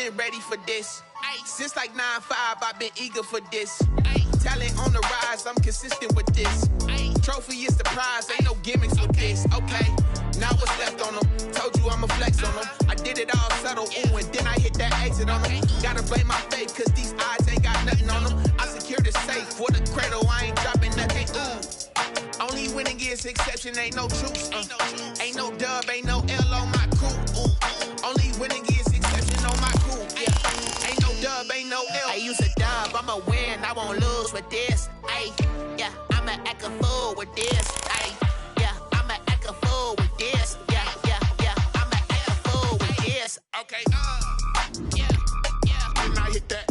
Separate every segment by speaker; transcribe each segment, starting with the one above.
Speaker 1: been ready for this. Since like 9-5, I've been eager for this. Talent on the rise, I'm consistent with this. Trophy is the prize, ain't no gimmicks with this. Okay, now what's left on them? Told you I'ma flex on them. I did it all subtle, ooh, and then I hit that exit on them. Gotta blame my faith, cause these eyes ain't got nothing on them. I secured the safe for the cradle, I ain't dropping nothing, ooh. Only winning is exception, ain't no truth. Ain't no dub, ain't no L on my crew. Ooh. Only winning is exception on my crew. Yeah. Ain't no dub, ain't no L. I use a dub, I'ma win, I won't lose with this. Ay, yeah, I'ma act a fool with this. Ay, yeah, I'ma act a fool with this. Yeah, yeah, yeah, I'ma act a fool with this. Okay, yeah, yeah. And I hit that.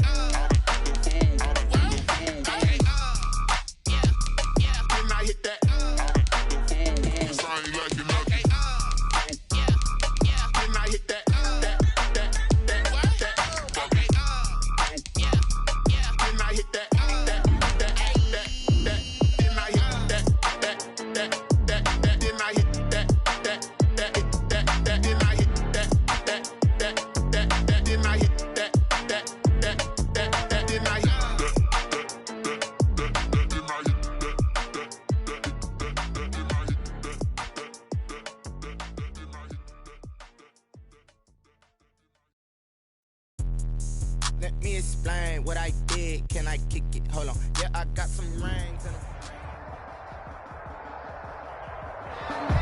Speaker 2: Let me explain what I did. Can I kick it? Hold on. Yeah, I got some rings and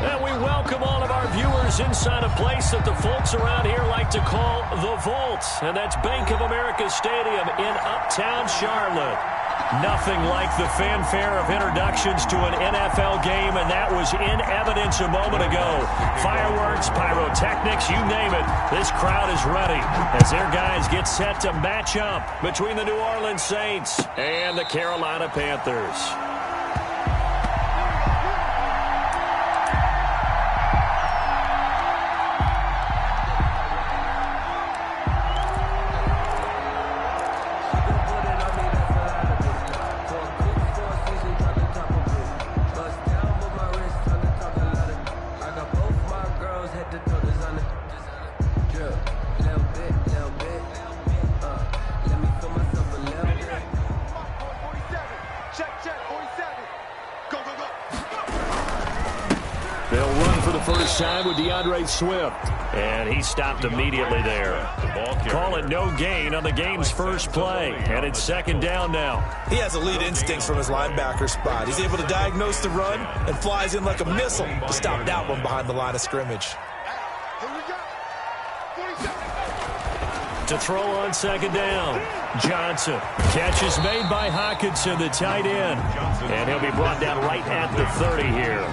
Speaker 3: And we welcome all of our viewers inside a place that the folks around here like to call the Vault. And that's Bank of America Stadium in Uptown Charlotte. Nothing like the fanfare of introductions to an NFL game, and that was in evidence a moment ago. Fireworks, pyrotechnics, you name it. This crowd is ready as their guys get set to match up between the New Orleans Saints and the Carolina Panthers. Time with Swift, and he stopped immediately there. Call it no gain on the game's first play, and it's second down now.
Speaker 4: He has elite instincts from his linebacker spot. He's able to diagnose the run and flies in like a missile to stop that one behind the line of scrimmage.
Speaker 3: To throw on second down, Johnson. Catch is made by Hockenson, the tight end. And he'll be brought down right at the 30 here.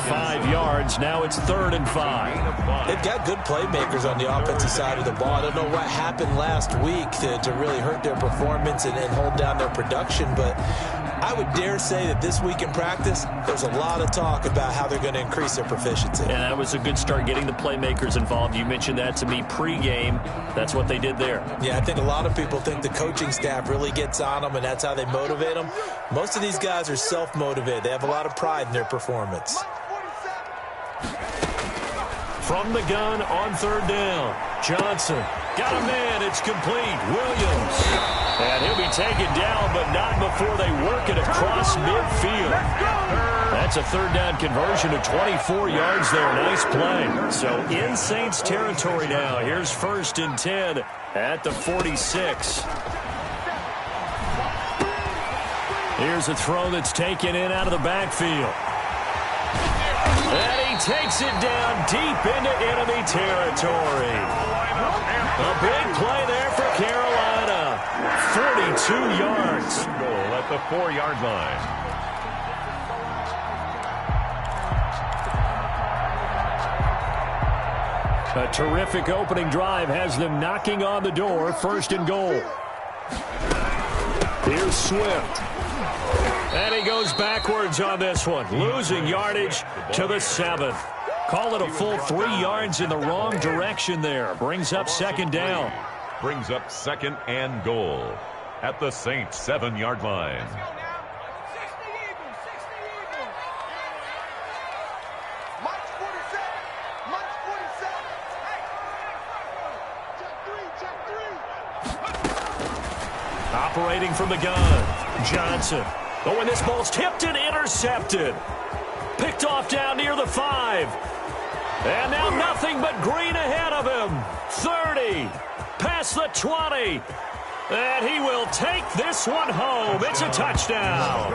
Speaker 3: 5 yards, now it's 3rd and 5.
Speaker 4: They've got good playmakers on the offensive side of the ball. I don't know what happened last week to really hurt their performance and hold down their production, but I would dare say that this week in practice, there's a lot of talk about how they're going to increase their proficiency.
Speaker 3: And that was a good start, getting the playmakers involved. You mentioned that to me pregame. That's what they did there.
Speaker 4: Yeah, I think a lot of people think the coaching staff really gets on them, and that's how they motivate them. Most of these guys are self-motivated. They have a lot of pride in their performance.
Speaker 3: From the gun on 3rd down, Johnson got a man. It's complete. Williams. And he'll be taken down, but not before they work it across midfield. That's a 3rd down conversion of 24 yards there. Nice play. So in Saints territory now. Here's 1st and 10 at the 46. Here's a throw that's taken in out of the backfield. And he takes it down deep into enemy territory. A big play there for Carolina. 42 yards.
Speaker 5: Goal at the 4-yard line.
Speaker 3: A terrific opening drive has them knocking on the door. 1st and goal. Here's Swift. And he goes backwards on this one, losing yardage to the 7. Call it a full 3 yards in the wrong direction there. Brings up 2nd down.
Speaker 5: Brings up 2nd and goal at the Saints 7-yard line.
Speaker 3: Operating from the gun, Johnson. Oh, and this ball's tipped and intercepted. Picked off down near the 5. And now nothing but green ahead of him. 30. Past the 20. And he will take this one home. It's a touchdown.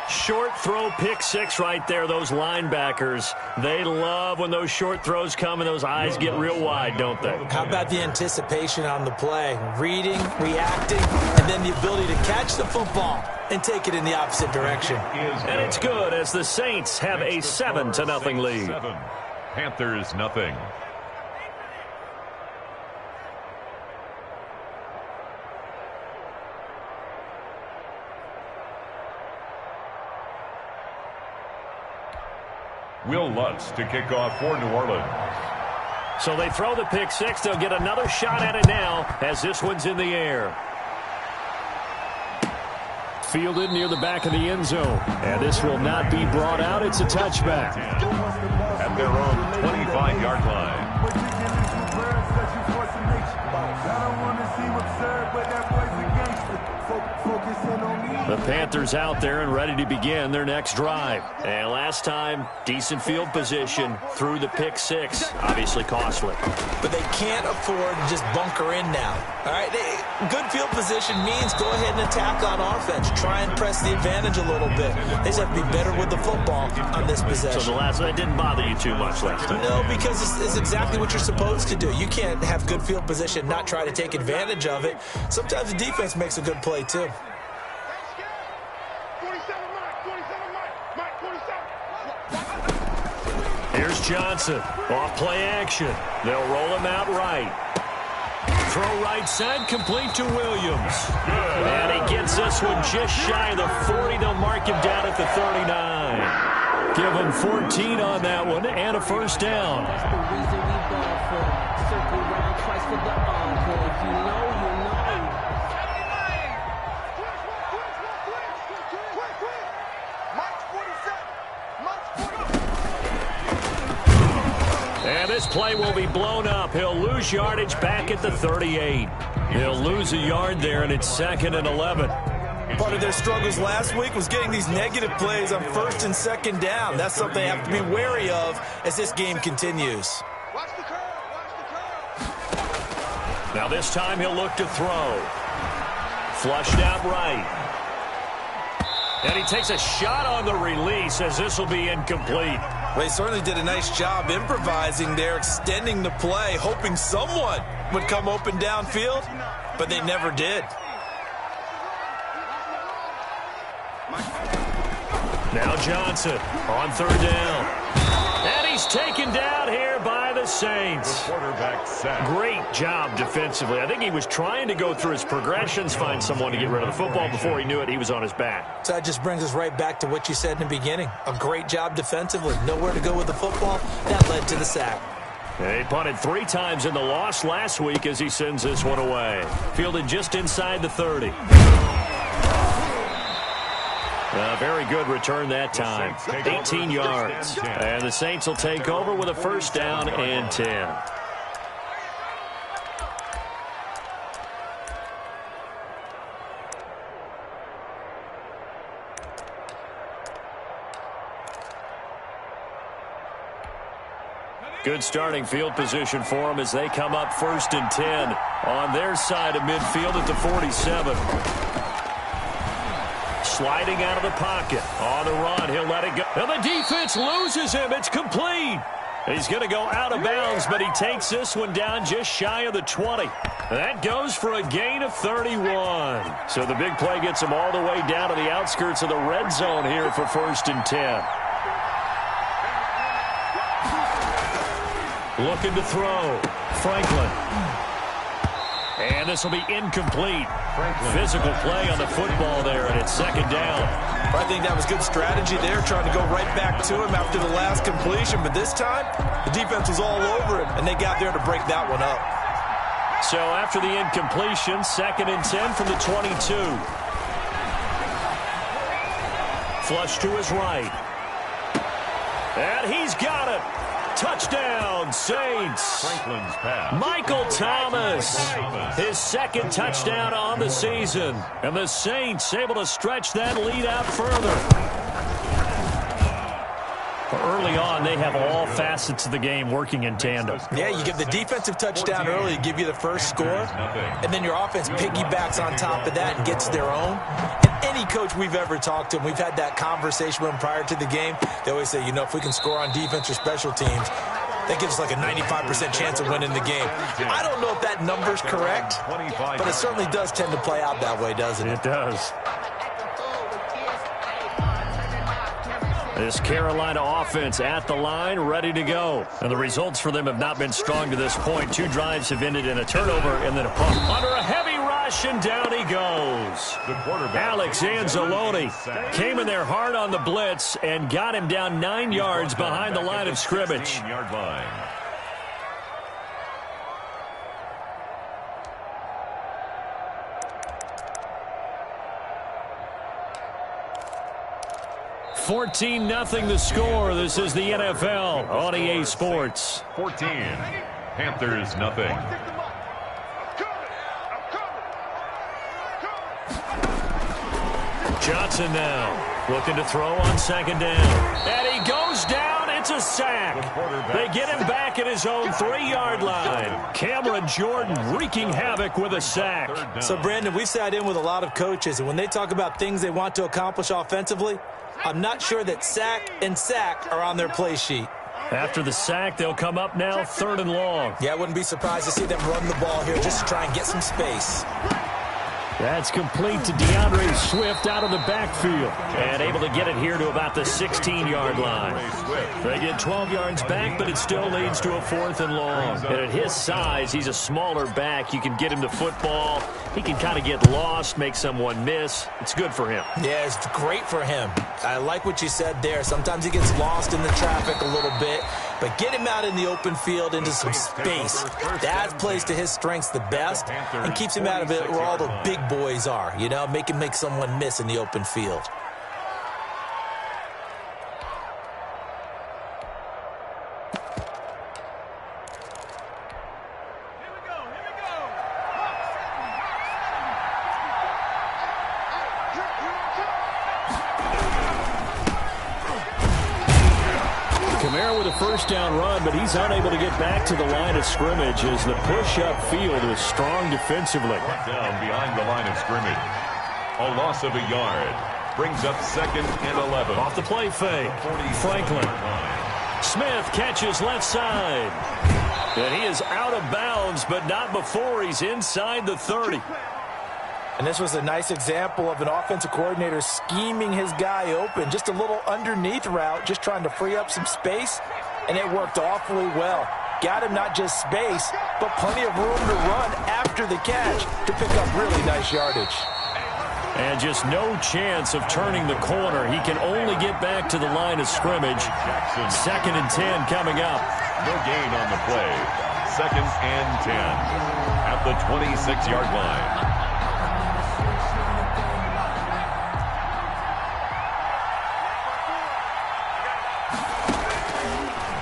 Speaker 3: Short throw, pick 6 right there. Those linebackers, they love when those short throws come and those eyes get real wide, don't they?
Speaker 4: How about the anticipation on the play? Reading, reacting, and then the ability to catch the football and take it in the opposite direction.
Speaker 3: And it's good as the Saints have a 7-0 lead.
Speaker 5: 7. Panthers nothing. Will Lutz to kick off for New Orleans.
Speaker 3: So they throw the pick 6. They'll get another shot at it now as this one's in the air. Fielded near the back of the end zone. And this will not be brought out. It's a touchback.
Speaker 5: At their own 25-yard line.
Speaker 3: The Panthers out there and ready to begin their next drive. And last time, decent field position through the pick 6. Obviously costly.
Speaker 4: But they can't afford to just bunker in now. All right, good field position means go ahead and attack on offense. Try and press the advantage a little bit. They just have to be better with the football on this possession.
Speaker 3: So the last one didn't bother you too much last time?
Speaker 4: No, because it's exactly what you're supposed to do. You can't have good field position, not try to take advantage of it. Sometimes the defense makes a good play, too.
Speaker 3: Here's Johnson. Off play action. They'll roll him out right. Throw right side, complete to Williams. And he gets this one just shy of the 40. They'll mark him down at the 39. Give him 14 on that one and a first down. And this play will be blown up. He'll lose yardage back at the 38. He'll lose a yard there, and it's 2nd and 11.
Speaker 4: Part of their struggles last week was getting these negative plays on 1st and 2nd down. That's something they have to be wary of as this game continues.
Speaker 3: Now this time he'll look to throw. Flushed out right. And he takes a shot on the release as this will be incomplete.
Speaker 4: Well, he certainly did a nice job improvising there, extending the play, hoping someone would come open downfield, but they never did.
Speaker 3: Now Johnson on 3rd down. And he's taken down here by the Saints.
Speaker 5: Quarterback sack.
Speaker 3: Great job defensively. I think he was trying to go through his progressions, find someone to get rid of the football. Before he knew it, he was on his back.
Speaker 4: So that just brings us right back to what you said in the beginning. A great job defensively. Nowhere to go with the football. That led to the sack.
Speaker 3: He punted 3 times in the loss last week as he sends this one away. Fielded just inside the 30. A very good return that time. 18 yards. And the Saints will take over with a first down and 10. Good starting field position for them as they come up 1st and 10 on their side of midfield at the 47. Sliding out of the pocket. On the run, he'll let it go. And the defense loses him. It's complete. He's going to go out of bounds, but he takes this one down just shy of the 20. That goes for a gain of 31. So the big play gets him all the way down to the outskirts of the red zone here for 1st and 10. Looking to throw. Franklin. And this will be incomplete. Physical play on the football there, and it's 2nd down.
Speaker 4: I think that was good strategy there, trying to go right back to him after the last completion. But this time, the defense was all over him, and they got there to break that one up.
Speaker 3: So after the incompletion, 2nd and 10 from the 22. Flush to his right. And he's got it. Touchdown, Saints.
Speaker 5: Franklin's pass.
Speaker 3: Michael Thomas, his second touchdown on the season. And the Saints able to stretch that lead out further. Early on, they have all facets of the game working in tandem.
Speaker 4: Yeah, you give the defensive touchdown early to give you the first score, and then your offense piggybacks on top of that and gets their own. And any coach we've ever talked to, and we've had that conversation with them prior to the game, they always say, you know, if we can score on defense or special teams, that gives us like a 95% chance of winning the game. I don't know if that number's correct, but it certainly does tend to play out that way, doesn't it?
Speaker 3: It does. This Carolina offense at the line, ready to go. And the results for them have not been strong to this point. 2 drives have ended in a turnover and then a punt. Under a heavy rush, and down he goes. Alex Anzalone came in there hard on the blitz and got him down 9 yards behind the line of scrimmage.
Speaker 5: 16-yard line.
Speaker 3: $14-0 the score. This is the NFL on EA Sports.
Speaker 5: 14. Panthers, nothing.
Speaker 3: Johnson now looking to throw on second down. And he goes down. It's a sack. They get him back at his own 3-yard line. Cameron Jordan wreaking havoc with a sack.
Speaker 4: So, Brandon, we've sat in with a lot of coaches, and when they talk about things they want to accomplish offensively, I'm not sure that sack and sack are on their play sheet.
Speaker 3: After the sack, they'll come up now 3rd and long.
Speaker 4: Yeah, I wouldn't be surprised to see them run the ball here just to try and get some space.
Speaker 3: That's complete to DeAndre Swift out of the backfield. And able to get it here to about the 16-yard line. They get 12 yards back, but it still leads to a 4th and long. And at his size, he's a smaller back. You can get him the football. He can kind of get lost, make someone miss. It's good for him.
Speaker 4: Yeah, it's great for him. I like what you said there. Sometimes he gets lost in the traffic a little bit, but get him out in the open field into some space. That plays to his strengths the best and keeps him out of it where all the big boys are, you know, make someone miss in the open field.
Speaker 3: First down run, but he's unable to get back to the line of scrimmage as the push-up field was strong defensively.
Speaker 5: Down behind the line of scrimmage. A loss of a yard. Brings up 2nd and 11.
Speaker 3: Off the play fake. Franklin. Smith catches left side. And he is out of bounds, but not before he's inside the 30.
Speaker 4: And this was a nice example of an offensive coordinator scheming his guy open. Just a little underneath route, just trying to free up some space. And it worked awfully well. Got him not just space, but plenty of room to run after the catch to pick up really nice yardage.
Speaker 3: And just no chance of turning the corner. He can only get back to the line of scrimmage. 2nd and 10 coming up.
Speaker 5: No gain on the play. 2nd and 10 at the 26-yard line.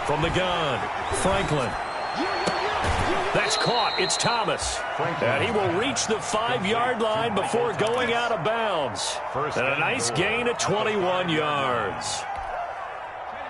Speaker 3: From the gun, Franklin. That's caught. It's Thomas. And he will reach the 5-yard line before going out of bounds. And a nice gain of 21 yards.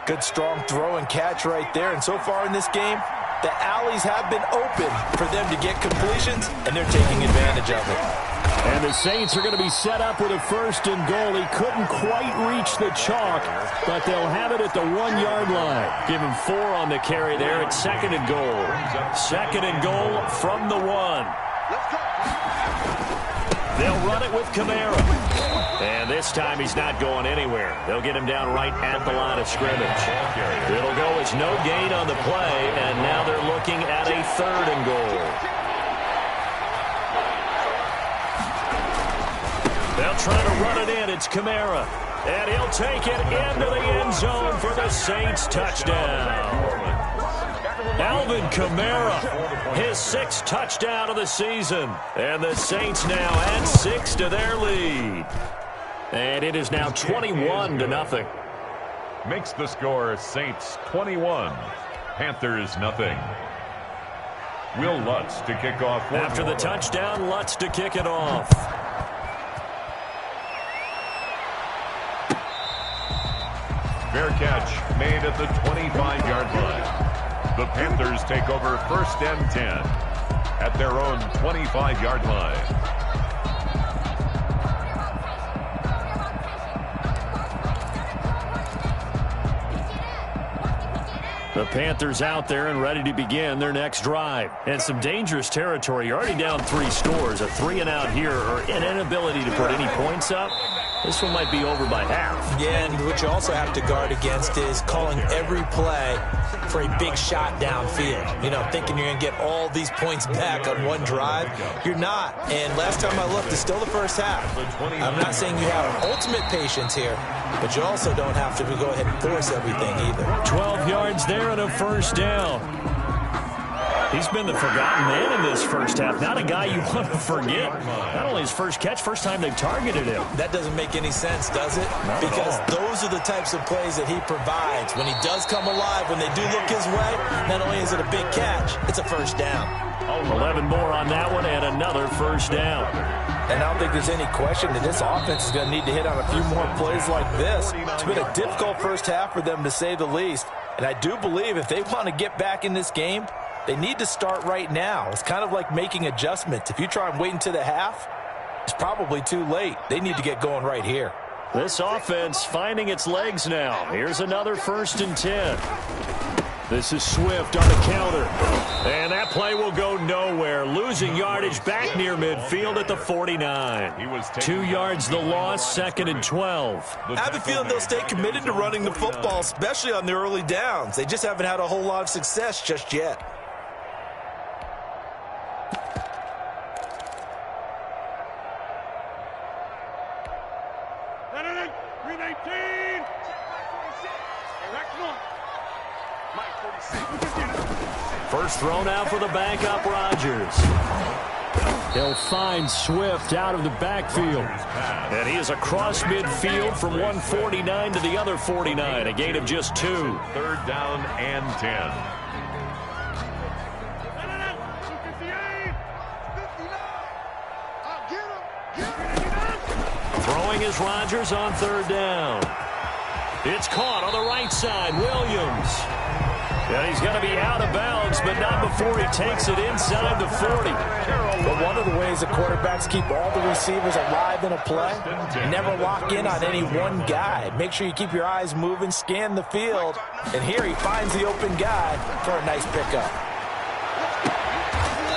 Speaker 4: Good strong throw and catch right there. And so far in this game, the alleys have been open for them to get completions, and they're taking advantage of it.
Speaker 3: And the Saints are going to be set up with a 1st and goal. He couldn't quite reach the chalk, but they'll have it at the 1-yard line. Give him 4 on the carry there at 2nd and goal. 2nd and goal from the 1. They'll run it with Kamara. And this time he's not going anywhere. They'll get him down right at the line of scrimmage. It'll go as no gain on the play, and now they're looking at a 3rd and goal. They'll try to run it in. It's Kamara. And he'll take it into the end zone for the Saints touchdown. Alvin Kamara, his 6th touchdown of the season. And the Saints now add 6 to their lead. And it is now 21-0.
Speaker 5: makes the score Saints 21, Panthers nothing. Will Lutz to kick off.
Speaker 3: After the touchdown, Lutz to kick it off.
Speaker 5: Fair catch made at the 25-yard line. The Panthers take over 1st and 10 at their own 25-yard line.
Speaker 3: The Panthers out there and ready to begin their next drive. And some dangerous territory. You're already down 3 scores. A 3-and-out here or an inability to put any points up. This one might be over by half.
Speaker 4: Yeah, and what you also have to guard against is calling every play for a big shot downfield. You know, thinking you're going to get all these points back on one drive. You're not. And last time I looked, it's still the first half. I'm not saying you have ultimate patience here, but you also don't have to go ahead and force everything either.
Speaker 3: 12 yards there and a first down. He's been the forgotten man in this first half. Not a guy you want to forget. Not only his first catch, first time they've targeted him.
Speaker 4: That doesn't make any sense, does it? Because those are the types of plays that he provides. When he does come alive, when they do look his way, not only is it a big catch, it's a first down.
Speaker 3: 11 more on that one and another first down.
Speaker 4: And I don't think there's any question that this offense is going to need to hit on a few more plays like this. It's been a difficult first half for them, to say the least. And I do believe if they want to get back in this game, they need to start right now. It's kind of like making adjustments. If you try and wait until the half, it's probably too late. They need to get going right here.
Speaker 3: This offense finding its legs now. Here's another 1st and 10. This is Swift on the counter. And that play will go nowhere. Losing yardage back near midfield at the 49. 2 yards the loss, 2nd and 12.
Speaker 4: I have a feeling they'll stay committed to running the football, especially on the early downs. They just haven't had a whole lot of success just yet.
Speaker 3: First thrown out for the backup, Rodgers. He'll find Swift out of the backfield. And he is across midfield from 149 to the other 49, a gain of just 2.
Speaker 5: 3rd down and 10.
Speaker 3: Throwing is Rodgers on 3rd down. It's caught on the right side, Williams. And he's going to be out of bounds, but not before he takes it inside the 40.
Speaker 4: But one of the ways the quarterbacks keep all the receivers alive in a play, never lock in on any one guy. Make sure you keep your eyes moving, scan the field, and here he finds the open guy for a nice pickup.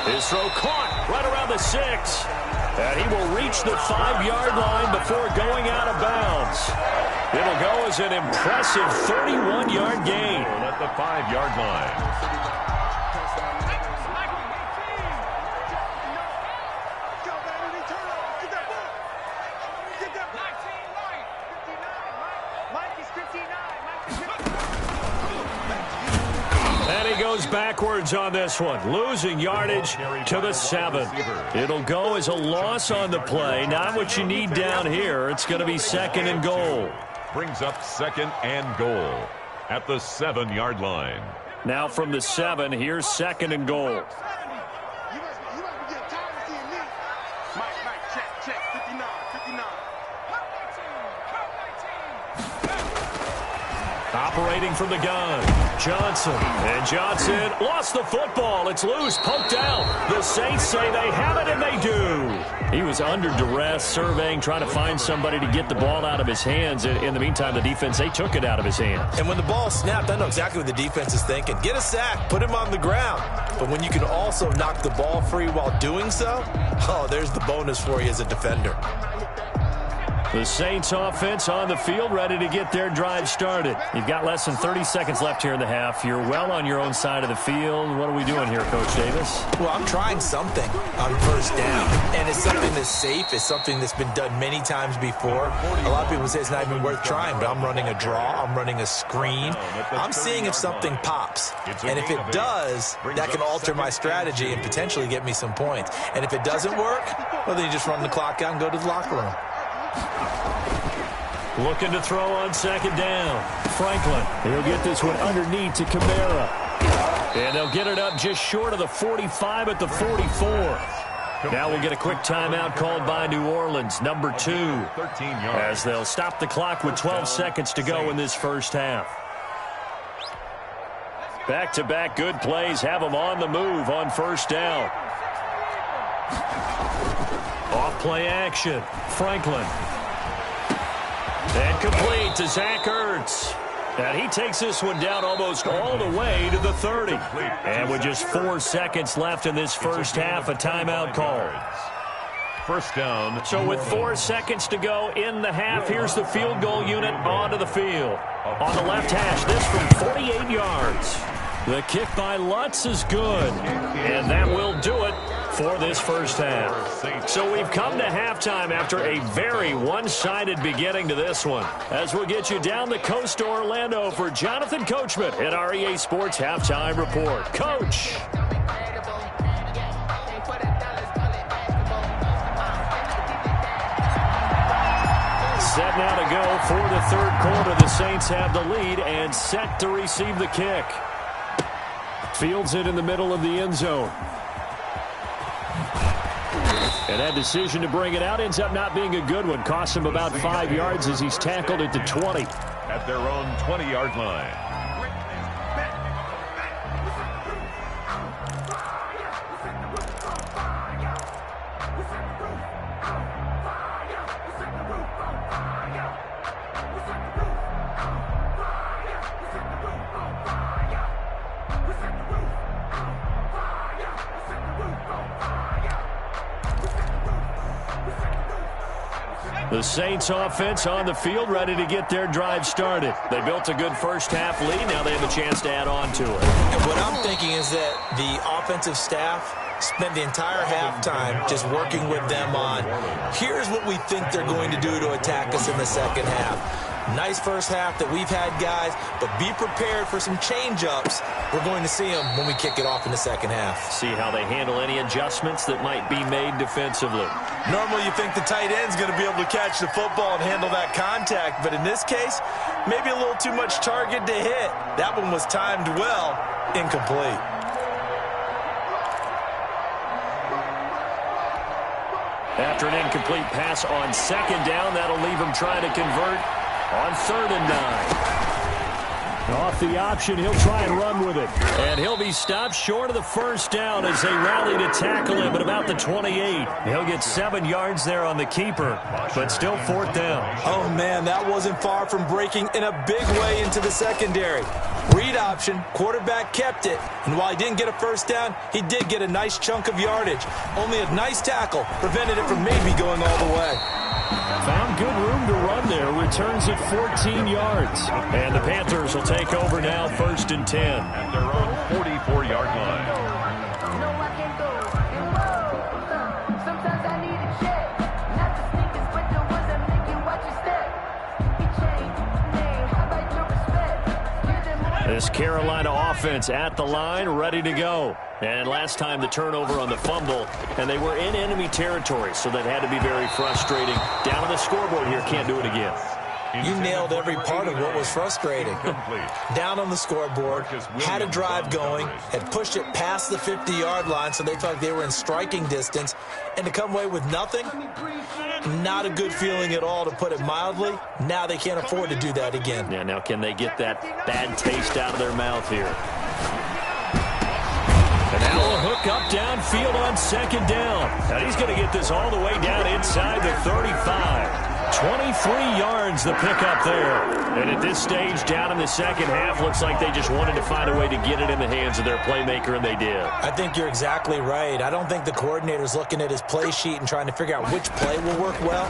Speaker 3: His throw caught right around the 6. And he will reach the 5-yard line before going out of bounds. It'll go as an impressive 31-yard gain.
Speaker 5: At the 5-yard line.
Speaker 3: And he goes backwards on this one, losing yardage to the 7. It'll go as a loss on the play. Not what you need down here. It's going to be 2nd and goal.
Speaker 5: Brings up 2nd and goal at the 7-yard line.
Speaker 3: Now from the 7, here's 2nd and goal. Operating from the gun, Johnson. And Johnson lost the football. It's loose, poked out. The Saints say they have it, and they do. He was under duress, surveying, trying to find somebody to get the ball out of his hands. In the meantime, the defense, they took it out of his hands.
Speaker 4: And when the ball snapped, I know exactly what the defense is thinking. Get a sack, put him on the ground. But when you can also knock the ball free while doing so, oh, there's the bonus for you as a defender.
Speaker 3: The Saints offense on the field, ready to get their drive started. You've got less than 30 seconds left here in the half. You're well on your own side of the field. What are we doing here, Coach Davis?
Speaker 4: Well, I'm trying something on first down, and it's something that's safe. It's something that's been done many times before. A lot of people say it's not even worth trying, but I'm running a draw. I'm running a screen. I'm seeing if something pops, and if it does, that can alter my strategy and potentially get me some points. And if it doesn't work, well, then you just run the clock out and go to the locker room.
Speaker 3: Looking to throw on second down. Franklin. He'll get this one underneath to Kamara. And they'll get it up just short of the 45 at the 44. Now we'll get a quick timeout called by New Orleans, number 2, as they'll stop the clock with 12 seconds to go in this first half. Back-to-back good plays have them on the move on first down. Off play action. Franklin. And complete to Zach Ertz. And he takes this one down almost all the way to the 30. And with just 4 seconds left in this first half, a timeout call.
Speaker 5: First down.
Speaker 3: So with 4 seconds to go in the half, here's the field goal unit onto the field. On the left hash, this from 48 yards. The kick by Lutz is good. And that will do it for this first half. So we've come to halftime after a very one-sided beginning to this one. As we'll get you down the coast to Orlando for Jonathan Coachman at our EA Sports Halftime Report. Coach. Set now to go for the third quarter. The Saints have the lead and set to receive the kick. Fields it in the middle of the end zone. And that decision to bring it out ends up not being a good one. Costs him about 5 yards as he's tackled at the 20.
Speaker 5: At their own 20-yard line.
Speaker 3: The Saints offense on the field, ready to get their drive started. They built a good first half lead. Now they have a chance to add on to it.
Speaker 4: And what I'm thinking is that the offensive staff spent the entire halftime just working with them on, here's what we think they're going to do to attack us in the second half. Nice first half that we've had, guys, but be prepared for some change-ups. We're going to see them when we kick it off in the second half.
Speaker 3: See how they handle any adjustments that might be made defensively.
Speaker 4: Normally you think the tight end's going to be able to catch the football and handle that contact, but in this case, maybe a little too much target to hit. That one was timed well, incomplete.
Speaker 3: After an incomplete pass on second down, that'll leave him trying to convert on 3rd and 9. Off the option, he'll try and run with it. And he'll be stopped short of the first down as they rally to tackle him at about the 28. He'll get 7 yards there on the keeper, but still 4th down.
Speaker 4: Oh, man, that wasn't far from breaking in a big way into the secondary. Read option, quarterback kept it, and while he didn't get a first down, he did get a nice chunk of yardage. Only a nice tackle prevented it from maybe going all the way.
Speaker 3: Found good room to run there. Returns at 14 yards. And the Panthers will take over now, 1st and 10.
Speaker 5: At their own 44-yard line.
Speaker 3: This Carolina offense at the line, ready to go. And last time the turnover on the fumble, and they were in enemy territory, so that had to be very frustrating. Down on the scoreboard here, can't do it again.
Speaker 4: You nailed every part of what was frustrating. Down on the scoreboard, had a drive going, had pushed it past the 50-yard line, so they thought they were in striking distance, and to come away with nothing, not a good feeling at all, to put it mildly. Now they can't afford to do that again.
Speaker 3: Yeah, now can they get that bad taste out of their mouth here? And now a hook up downfield on second down. And he's going to get this all the way down inside the 35. 23 yards the pickup there. And at this stage, down in the second half, looks like they just wanted to find a way to get it in the hands of their playmaker, and they did.
Speaker 4: I think you're exactly right. I don't think the coordinator's looking at his play sheet and trying to figure out which play will work well.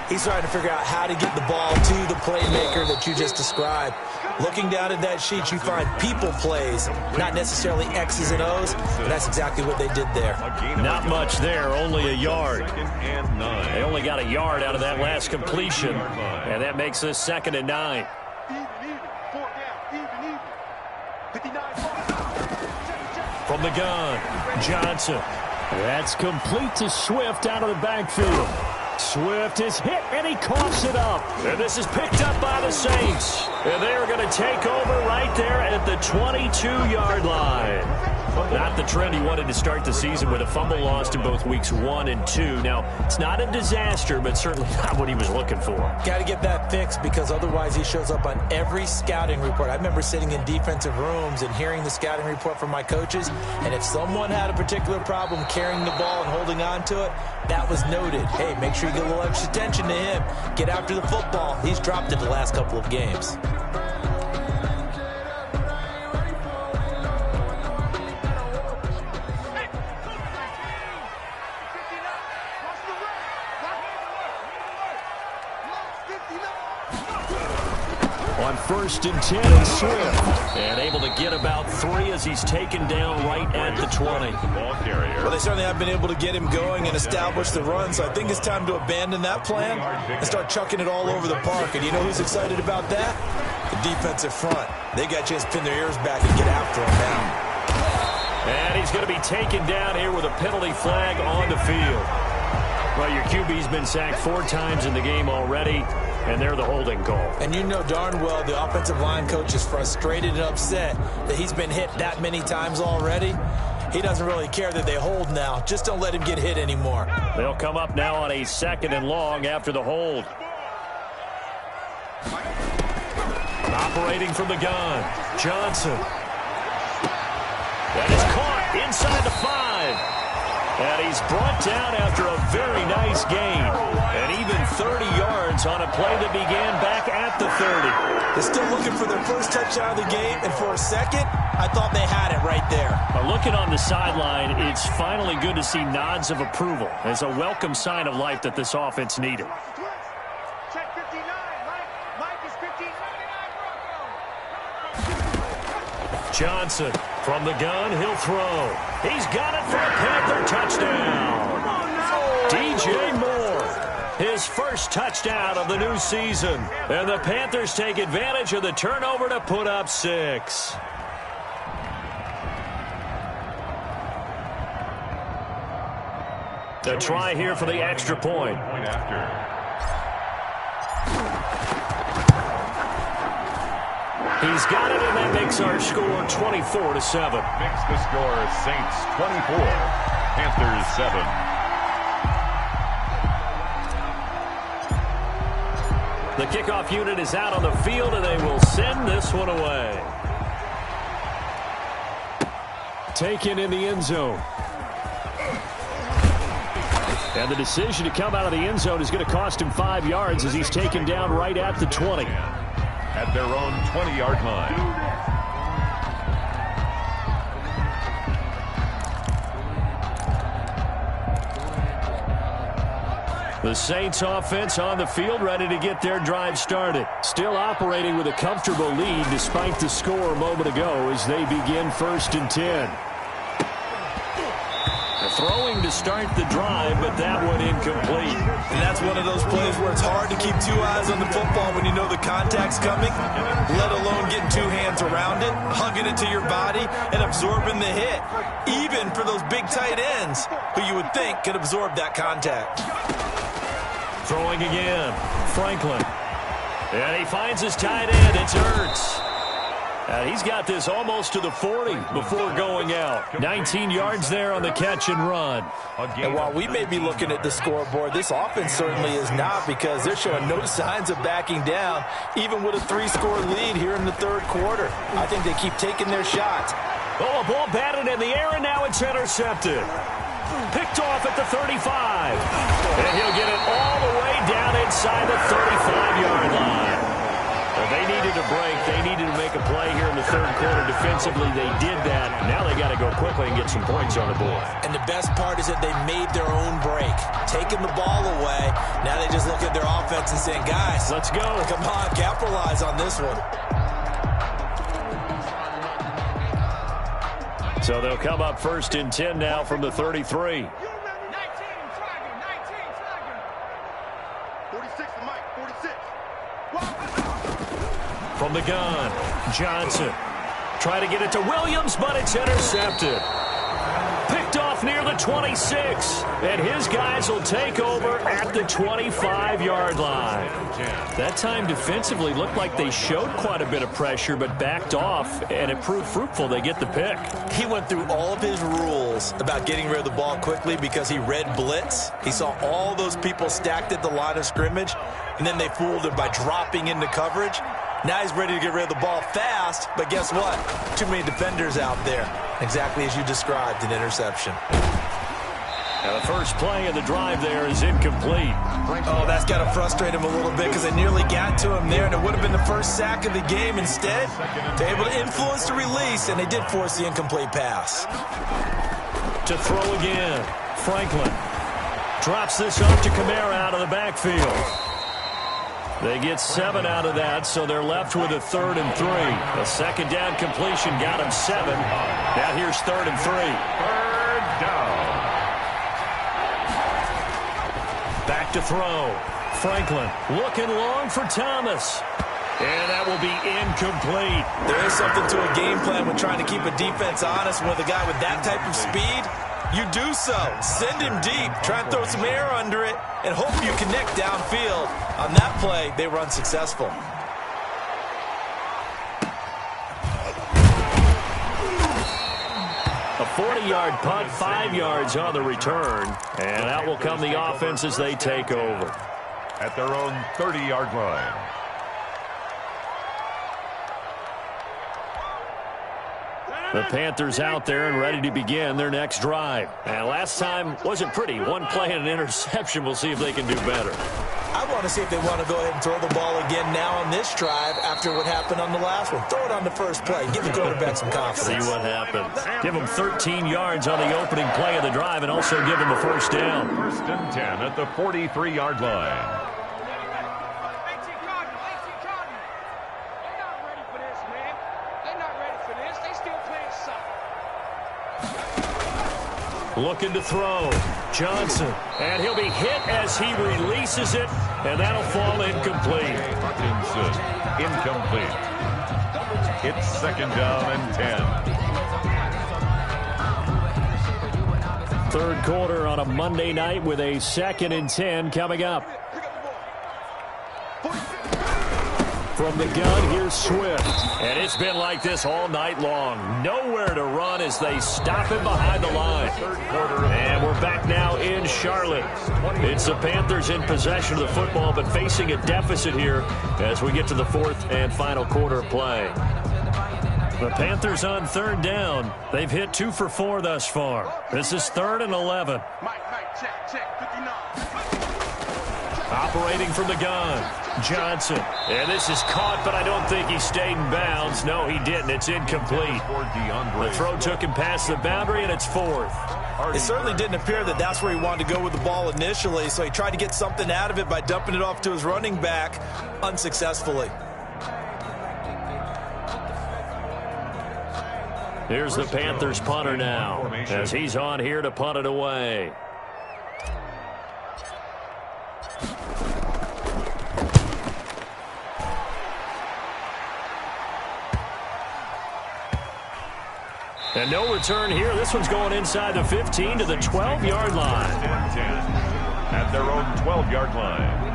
Speaker 4: He's trying to figure out how to get the ball to the playmaker that you just described. Looking down at that sheet, you find people plays, not necessarily X's and O's, but that's exactly what they did there.
Speaker 3: Not much there, only a yard. They only got a yard out of that last completion, and that makes this 2nd and 9. From the gun, Johnson. That's complete to Swift out of the backfield. Swift is hit, and he coughs it up. And this is picked up by the Saints. And they are going to take over right there at the 22-yard line. Not the trend he wanted to start the season with a fumble lost in both weeks 1 and 2. Now, it's not a disaster, but certainly not what he was looking for.
Speaker 4: Got to get that fixed because otherwise he shows up on every scouting report. I remember sitting in defensive rooms and hearing the scouting report from my coaches, and if someone had a particular problem carrying the ball and holding on to it, that was noted. Hey, make sure you get a little extra attention to him. Get after the football. He's dropped it the last couple of games.
Speaker 3: On 1st and 10, and Swift. And able to get about 3 as he's taken down right at the 20.
Speaker 5: Ball carrier.
Speaker 4: Well, they certainly have been able to get him going and establish the run, so I think it's time to abandon that plan and start chucking it all over the park. And you know who's excited about that? The defensive front. They got a chance to pin their ears back and get after him now.
Speaker 3: And he's going to be taken down here with a penalty flag on the field. Well, your QB's been sacked 4 times in the game already, and they're the holding call.
Speaker 4: And you know darn well the offensive line coach is frustrated and upset that he's been hit that many times already. He doesn't really care that they hold now. Just don't let him get hit anymore.
Speaker 3: They'll come up now on a 2nd and long after the hold. Operating from the gun, Johnson. That is caught inside the 5. And he's brought down after a very nice gain. And even 30 yards on a play that began back at the 30.
Speaker 4: They're still looking for their first touchdown of the game, and for a second, I thought they had it right there.
Speaker 3: Looking on the sideline, it's finally good to see nods of approval. It's a welcome sign of life that this offense needed.
Speaker 6: Check 59. Mike is 59.
Speaker 3: Johnson from the gun, he'll throw. He's got it for a Panther touchdown. DJ Moore, his first touchdown of the new season. And the Panthers take advantage of the turnover to put up 6. The try here for the extra point.
Speaker 5: Point after.
Speaker 3: He's got it, and that makes our score 24-7.
Speaker 5: Makes the score Saints 24, Panthers 7.
Speaker 3: The kickoff unit is out on the field, and they will send this one away. Taken in the end zone. And the decision to come out of the end zone is going to cost him 5 yards as he's taken down right at the 20.
Speaker 5: At their own 20-yard line.
Speaker 3: The Saints offense on the field ready to get their drive started. Still operating with a comfortable lead despite the score a moment ago as they begin 1st and 10. Throwing to start the drive, but that one incomplete.
Speaker 4: And that's one of those plays where it's hard to keep 2 eyes on the football when you know the contact's coming, let alone getting 2 hands around it, hugging it to your body, and absorbing the hit, even for those big tight ends who you would think could absorb that contact.
Speaker 3: Throwing again, Franklin. And he finds his tight end. It's Ertz. And he's got this almost to the 40 before going out. 19 yards there on the catch and run.
Speaker 4: And while we may be looking at the scoreboard, this offense certainly is not, because they're showing no signs of backing down, even with a 3-score lead here in the 3rd quarter. I think they keep taking their shots.
Speaker 3: Oh, a ball batted in the air, and now it's intercepted. Picked off at the 35. And he'll get it all the way down inside the 35-yard line. Well, they needed a break. They needed to make a play here in the 3rd quarter. Defensively, they did that. Now they got to go quickly and get some points on the board.
Speaker 4: And the best part is that they made their own break, taking the ball away. Now they just look at their offense and saying, guys,
Speaker 3: let's go.
Speaker 4: Come on, capitalize on this one.
Speaker 3: So they'll come up 1st and 10 now from the 33.
Speaker 6: 19, flagging, 19, flagging. 46 to Mike, 46.
Speaker 3: From the gun, Johnson. Try to get it to Williams, but it's intercepted. Picked off near near the 26, and his guys will take over at the 25-yard line. That time defensively looked like they showed quite a bit of pressure but backed off, and it proved fruitful. They get the pick.
Speaker 4: He went through all of his rules about getting rid of the ball quickly because he read blitz. He saw all those people stacked at the line of scrimmage, and then they fooled him by dropping into coverage. Now he's ready to get rid of the ball fast, but guess what? Too many defenders out there. Exactly as you described, an interception.
Speaker 3: Now the first play of the drive there is incomplete.
Speaker 4: Oh, that's got to frustrate him a little bit because they nearly got to him there, and it would have been the first sack of the game. Instead, they're able to influence the release, and they did force the incomplete pass.
Speaker 3: To throw again, Franklin drops this off to Kamara out of the backfield. They get 7 out of that, so they're left with a 3rd and 3. A second down completion got him 7. Now here's 3rd and 3.
Speaker 5: 3rd down.
Speaker 3: Back to throw. Franklin looking long for Thomas. And that will be incomplete.
Speaker 4: There is something to a game plan when trying to keep a defense honest. With a guy with that type of speed, you do so. Send him deep. Try and throw some air under it and hope you connect downfield. On that play, they were unsuccessful.
Speaker 3: A 40-yard punt, 5 yards on the return. And out will come the offense as they take over.
Speaker 5: At their own 30-yard line.
Speaker 3: The Panthers out there and ready to begin their next drive. And last time wasn't pretty. One play and an interception. We'll see if they can do better.
Speaker 4: I want to see if they want to go ahead and throw the ball again now on this drive after what happened on the last one. Throw it on the first play. Give the quarterback some confidence.
Speaker 3: See what happens. Give them 13 yards on the opening play of the drive and also give them a first down.
Speaker 5: 1st and 10 at the 43-yard line.
Speaker 3: Looking to throw. Johnson. And he'll be hit as he releases it, and that'll fall incomplete.
Speaker 5: Hutchinson, incomplete. It's 2nd down and 10.
Speaker 3: Third quarter on a Monday night with a 2nd and 10 coming up. From the gun, here's Swift. And it's been like this all night long. Nowhere to run as they stop him behind the line. And we're back now in Charlotte. It's the Panthers in possession of the football, but facing a deficit here as we get to the 4th and final quarter of play. The Panthers on 3rd down. They've hit 2 for 4 thus far. This is 3rd and 11.
Speaker 6: Check, 59.
Speaker 3: Operating from the gun. Johnson. And this is caught, but I don't think he stayed in bounds. No, he didn't. It's incomplete. The throw took him past the boundary, and it's 4th.
Speaker 4: It certainly didn't appear that that's where he wanted to go with the ball initially, so he tried to get something out of it by dumping it off to his running back unsuccessfully.
Speaker 3: Here's the Panthers punter now as he's on here to punt it away. And no return here. This one's going inside the 15 to the 12-yard line.
Speaker 5: At their own 12-yard line.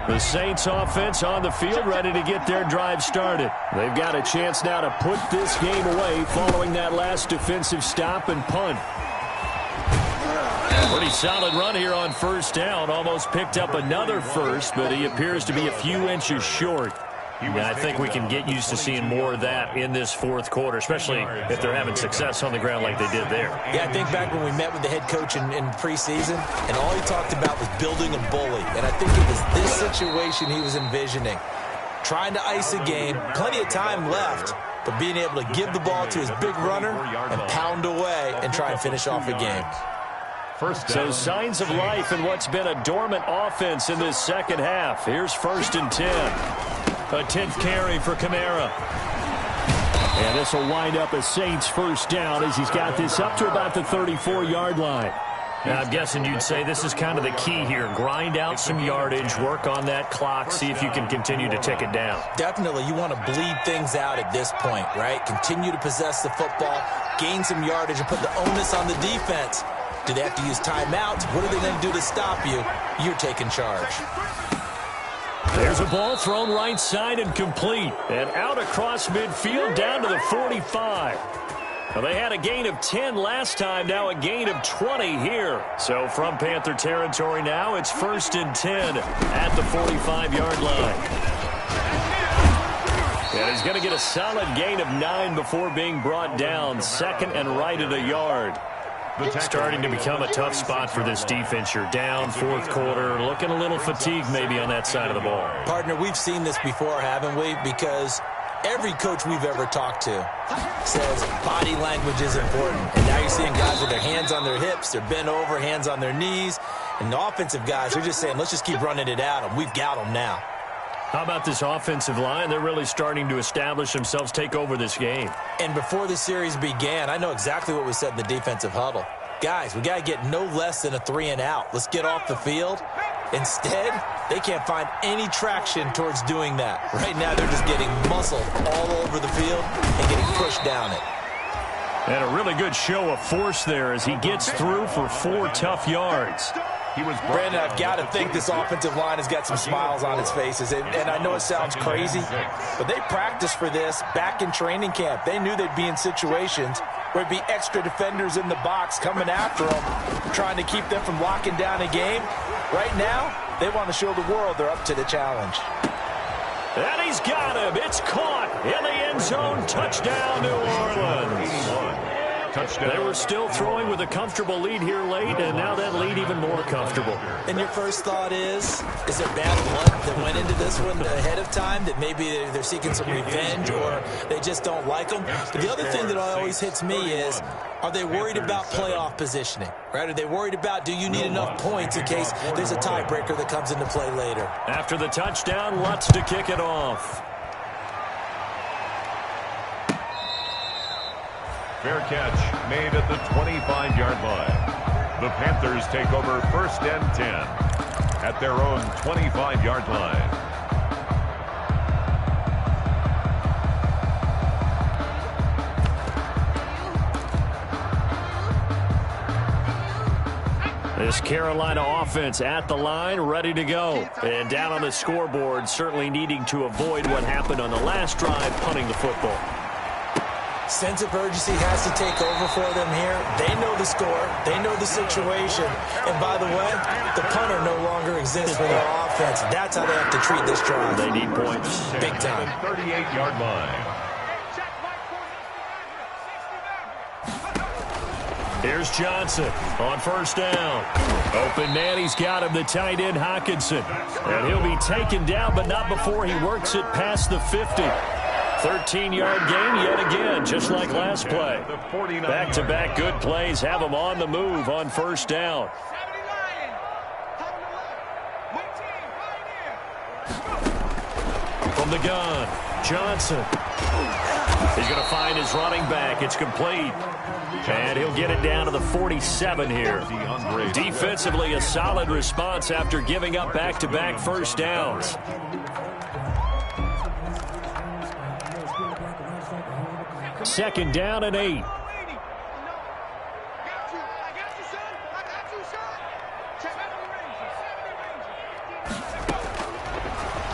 Speaker 3: The Saints offense on the field ready to get their drive started. They've got a chance now to put this game away following that last defensive stop and punt. Pretty solid run here on 1st down. Almost picked up another first, but he appears to be a few inches short. And I think we can get used to seeing more of that in this 4th quarter, especially if they're having success on the ground like they did there.
Speaker 4: Yeah, I think back when we met with the head coach in preseason, and all he talked about was building a bully. And I think it was this situation he was envisioning. Trying to ice a game, plenty of time left, but being able to give the ball to his big runner and pound away and try and finish off a game.
Speaker 3: So signs of life in what's been a dormant offense in this second half. Here's 1st and 10. A 10th carry for Kamara. And this will wind up a Saints first down as he's got this up to about the 34-yard line. I'm guessing you'd say this is kind of the key here. Grind out some yardage, work on that clock, see if you can continue to tick it down.
Speaker 4: Definitely. You want to bleed things out at this point, right? Continue to possess the football, gain some yardage, and put the onus on the defense. Do they have to use timeouts? What are they going to do to stop you? You're taking charge.
Speaker 3: There's a ball thrown right side and complete. And out across midfield down to the 45. Well, they had a gain of 10 last time, now a gain of 20 here. So from Panther territory now, it's 1st and 10 at the 45-yard line. And he's going to get a solid gain of 9 before being brought down. 2nd and right at a yard. Starting to become a tough spot for this defense. You're down, 4th quarter, looking a little fatigued maybe on that side of the ball.
Speaker 4: Partner, we've seen this before, haven't we? Because every coach we've ever talked to says body language is important. And now you're seeing guys with their hands on their hips, they're bent over, hands on their knees. And the offensive guys are just saying, let's just keep running it at them. We've got them now.
Speaker 3: How about this offensive line? They're really starting to establish themselves, take over this game.
Speaker 4: And before the series began, I know exactly what was said in the defensive huddle. Guys, we got to get no less than a 3-and-out. Let's get off the field. Instead, they can't find any traction towards doing that. Right now, they're just getting muscled all over the field and getting pushed down it.
Speaker 3: And a really good show of force there as he gets through for 4 tough yards.
Speaker 4: Brandon, I've got to think this offensive line has got some smiles on its faces. And I know it sounds crazy, but they practiced for this back in training camp. They knew they'd be in situations where there'd be extra defenders in the box coming after them, trying to keep them from locking down a game. Right now, they want to show the world they're up to the challenge.
Speaker 3: And he's got him. It's caught in the end zone. Touchdown, New Orleans. Touchdown. They were still throwing with a comfortable lead here late, and now that lead even more comfortable.
Speaker 4: And your first thought is there bad blood that went into this one ahead of time, that maybe they're seeking some revenge or they just don't like them? But the other thing that always hits me is, are they worried about playoff positioning? Right? Are they worried about, do you need enough points in case there's a tiebreaker that comes into play later?
Speaker 3: After the touchdown, Lutz to kick it off.
Speaker 5: Fair catch made at the 25-yard line. The Panthers take over 1st and 10 at their own 25-yard line.
Speaker 3: This Carolina offense at the line, ready to go. And down on the scoreboard, certainly needing to avoid what happened on the last drive, punting the football.
Speaker 4: Sense of urgency has to take over for them here. They know the score. They know the situation. And by the way, the punter no longer exists for their offense. That's how they have to treat this drive.
Speaker 3: They need points.
Speaker 4: Big time.
Speaker 5: 38-yard line.
Speaker 3: Here's Johnson on 1st down. Open man, he's got him, the tight end Hockenson. And he'll be taken down, but not before he works it past the 50. 13-yard gain yet again, just like last play. Back-to-back good plays have him on the move on 1st down. From the gun, Johnson. He's going to find his running back. It's complete. And he'll get it down to the 47 here. Defensively, a solid response after giving up back-to-back 1st downs. Second down and 8.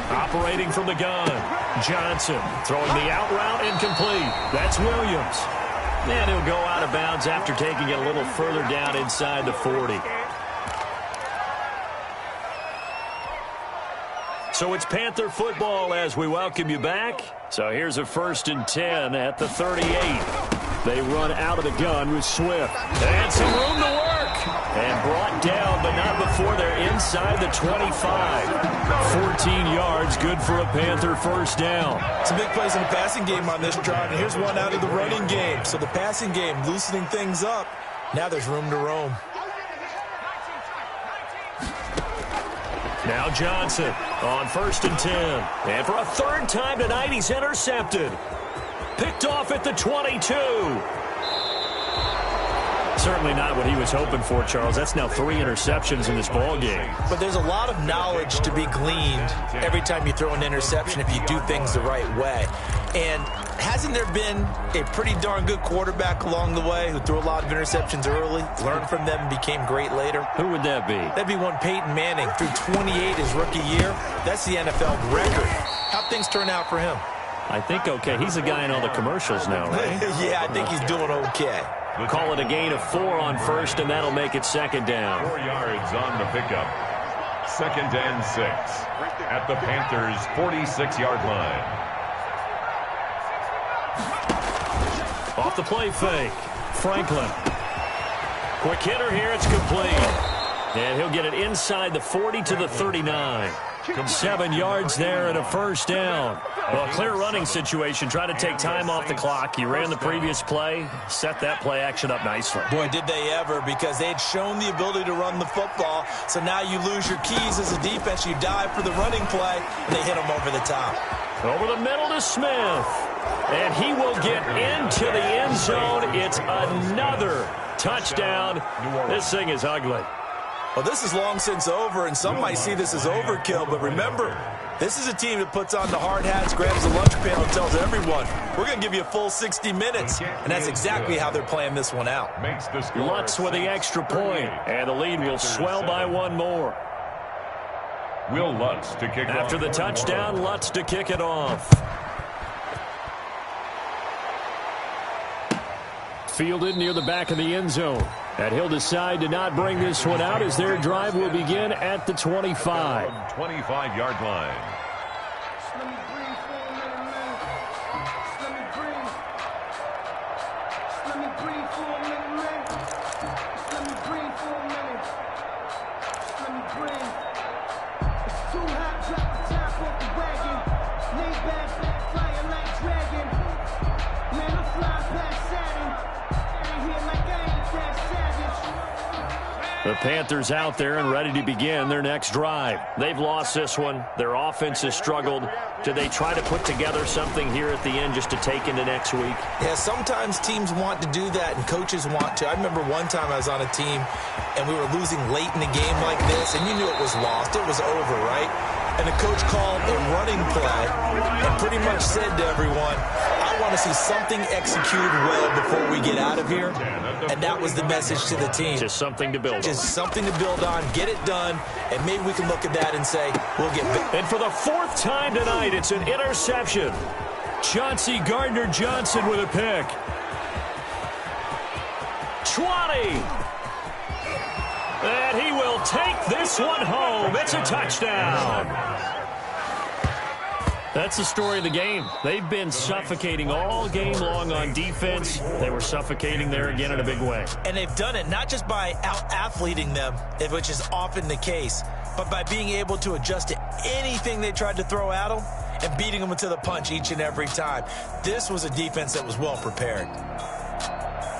Speaker 3: Operating from the gun. Johnson throwing the out route incomplete. That's Williams. And he'll go out of bounds after taking it a little further down inside the 40. So it's Panther football as we welcome you back. So here's a 1st and 10 at the 38. They run out of the gun with Swift. And some room to work. And brought down, but not before they're inside the 25. 14 yards, good for a Panther 1st down.
Speaker 4: Some big plays in the passing game on this drive, and here's one out of the running game. So the passing game loosening things up. Now there's room to roam.
Speaker 3: Now Johnson on 1st and 10. And for a 3rd time tonight, he's intercepted. Picked off at the 22. Certainly not what he was hoping for, Charles. That's now 3 interceptions in this ball game.
Speaker 4: But there's a lot of knowledge to be gleaned every time you throw an interception if you do things the right way. And hasn't there been a pretty darn good quarterback along the way who threw a lot of interceptions early, learned from them, and became great later?
Speaker 3: Who would that be?
Speaker 4: That'd be one Peyton Manning. Threw 28 his rookie year. That's the NFL record. How'd things turn out for him?
Speaker 3: I think okay. He's a guy in all the commercials now, right?
Speaker 4: Yeah, I think he's doing okay.
Speaker 3: Call it a gain of 4 on first, and that'll make it second down.
Speaker 5: 4 yards on the pickup. 2nd and 6 at the Panthers' 46-yard line.
Speaker 3: Off the play fake. Franklin. Quick hitter here. It's complete. And he'll get it inside the 40 to the 39. 7 yards there and a first down. Well, clear running situation. Try to take time off the clock. You ran the previous play, set that play action up nicely.
Speaker 4: Boy, did they ever, because they had shown the ability to run the football. So now you lose your keys as a defense. You dive for the running play, and they hit them over the top.
Speaker 3: Over the middle to Smith. And he will get into the end zone. It's another touchdown. This thing is ugly.
Speaker 4: Well, this is long since over, and some might see this as overkill. But remember, this is a team that puts on the hard hats, grabs the lunch pail, and tells everyone, we're going to give you a full 60 minutes. And that's exactly how they're playing this one out.
Speaker 3: Lutz with the extra point, and the lead will swell by 1 more.
Speaker 5: Will Lutz to kick off.
Speaker 3: After the touchdown, Lutz to kick it off. Fielded near the back of the end zone. And he'll decide to not bring this one out as their drive will begin at the 25.
Speaker 5: 25-yard line.
Speaker 6: Let me breathe for a minute, man. Let me breathe. Let me breathe for a minute, man. Let me breathe for a minute. Let me breathe. It's too hot, drop the top off the wagon. Lay back, flying like dragon. Man, I fly past Saturn. Out of here like I ain't that savage.
Speaker 3: The Panthers out there and ready to begin their next drive. They've lost this one. Their offense has struggled. Do they try to put together something here at the end just to take into next week?
Speaker 4: Yeah, sometimes teams want to do that and coaches want to. I remember one time I was on a team and we were losing late in a game like this, and you knew it was lost. It was over, right? And the coach called a running play and pretty much said to everyone, I want to see something executed well before we get out of here. And that was the message to the team.
Speaker 3: Just something to build on.
Speaker 4: Just something to build on, get it done, and maybe we can look at that and say, we'll get back.
Speaker 3: And for the 4th time tonight, it's an interception. Chauncey Gardner-Johnson with a pick. 20. And he will take this one home. It's a touchdown. That's the story of the game. They've been suffocating all game long on defense. They were suffocating there again in a big way.
Speaker 4: And they've done it not just by out-athleting them, which is often the case, but by being able to adjust to anything they tried to throw at them and beating them to the punch each and every time. This was a defense that was well prepared.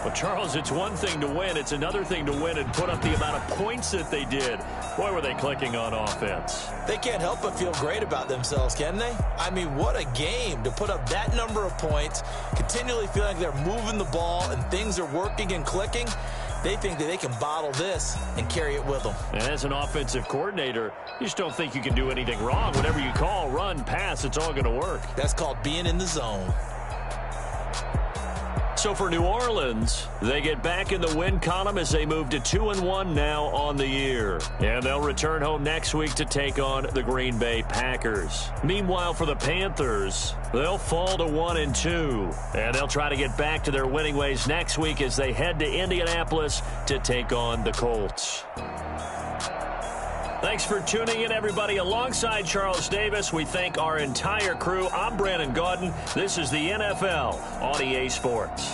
Speaker 3: Well, Charles, it's one thing to win. It's another thing to win and put up the amount of points that they did. Boy, were they clicking on offense.
Speaker 4: They can't help but feel great about themselves, can they? I mean, what a game to put up that number of points, continually feel like they're moving the ball and things are working and clicking. They think that they can bottle this and carry it with them.
Speaker 3: And as an offensive coordinator, you just don't think you can do anything wrong. Whatever you call, run, pass, it's all going to work.
Speaker 4: That's called being in the zone.
Speaker 3: So for New Orleans, they get back in the win column as they move to 2-1 now on the year. And they'll return home next week to take on the Green Bay Packers. Meanwhile, for the Panthers, they'll fall to 1-2. And they'll try to get back to their winning ways next week as they head to Indianapolis to take on the Colts. Thanks for tuning in, everybody. Alongside Charles Davis, we thank our entire crew. I'm Brandon Gaudin. This is the NFL on EA Sports.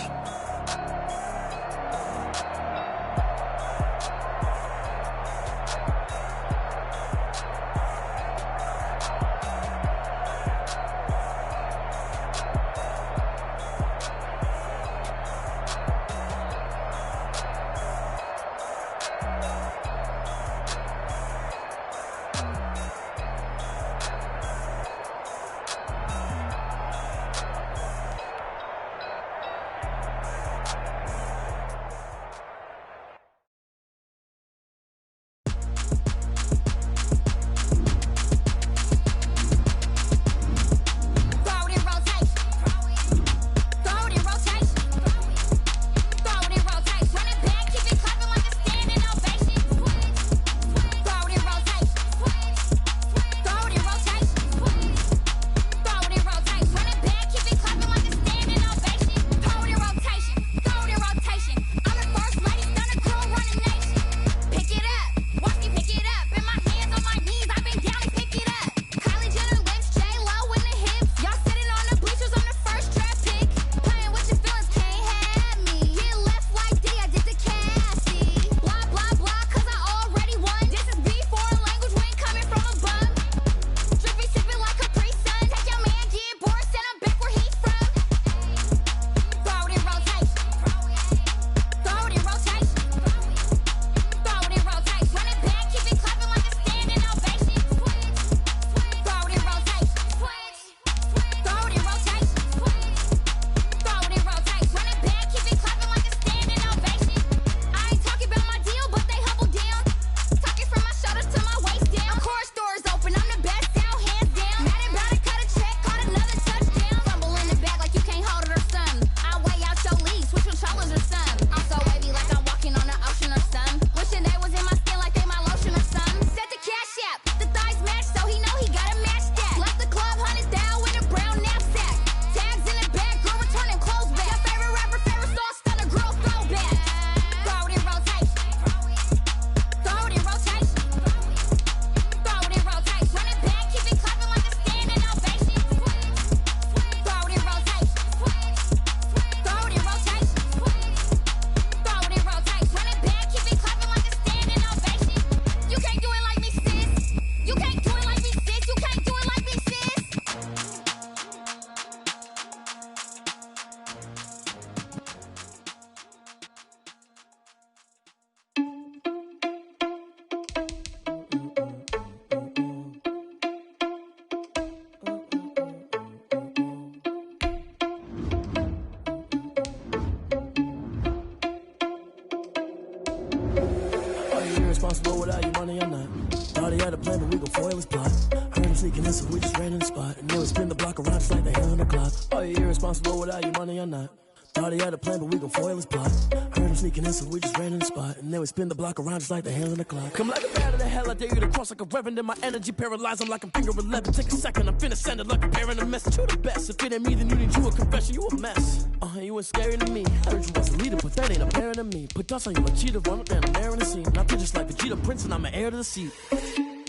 Speaker 7: irresponsible without your money or not. Thought he had a plan, but we gon' foil his plot. Heard him sneaking in, so we just ran in the spot. And then we spin the block around just like the hand on the clock. Are you irresponsible without your money or not? Thought he had a plan, but we gon' foil his plot. Heard him sneaking in, so we just ran in the spot. And then we spin the block around just like the hand on the clock. Come like a bat of the hell, I dare you to cross like a reverend. And my energy paralyzed, I'm like I'm finger 11. Take a second, I'm finna send it like a bearing a message. You the best, if it ain't me, then you need you a confession. You a mess, you ain't scary to me. I heard you was a leader, but that ain't apparent to me. Put dust on you like cheetah, run up there and air in the scene. I feel just like Vegeta Prince and I'm an heir to the seat.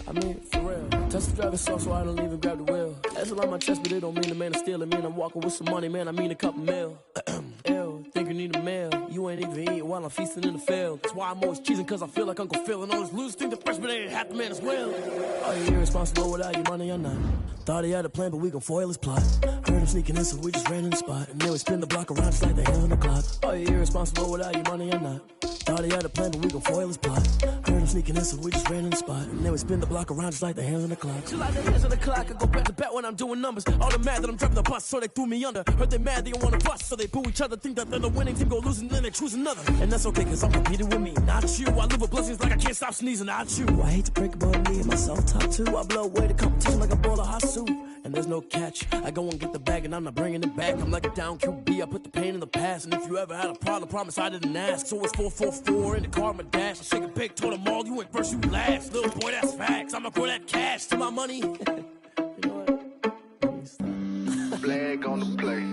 Speaker 7: I mean, for real. Touch the driver's sauce so I don't even grab the wheel. That's on my chest, but it don't mean the man is stealing. Man, I'm walking with some money, man, I mean a couple mil. Ew, think you need a meal. You ain't even eating while I'm feasting in the field. That's why I'm always cheesing, cause I feel like Uncle Phil. And all those losers think the freshman ain't half the man as well. Are you irresponsible without your money or not? Thought he had a plan, but we gon' foil his plot. Heard him sneaking in, so we just ran in the spot. And then we spin the block around just like the hand on the clock. Are you irresponsible without your money or not? Thought he had a plan, but we gon' foil his plot. Heard him sneaking in, so we just ran in the spot. And then we spin the block around just like the hands on the clock. Just like the hands on the clock, I go back to back when I'm doing numbers. All the mad that I'm driving the bus, so they threw me under. Heard they mad, they don't wanna bust, so they boo each other. Think that they're the winning team, go losing, then they choose another. And that's okay, cause I'm competing with me, not you. I live with blessings like I can't stop sneezing, not you. I hate to break it, but me and myself top two. I blow away the competition like a bowl of hot soup. And there's no catch, I go and get the bag and I'm not bringing it back. I'm like a down QB, I put the pain in the past. And if you ever had a problem, promise I didn't ask. So it's 444 in the car, my dash. I shake a big, told them all, you went first, you last. Little boy, that's facts, I'ma pour that cash to my money. You know what?
Speaker 8: Flag on the play.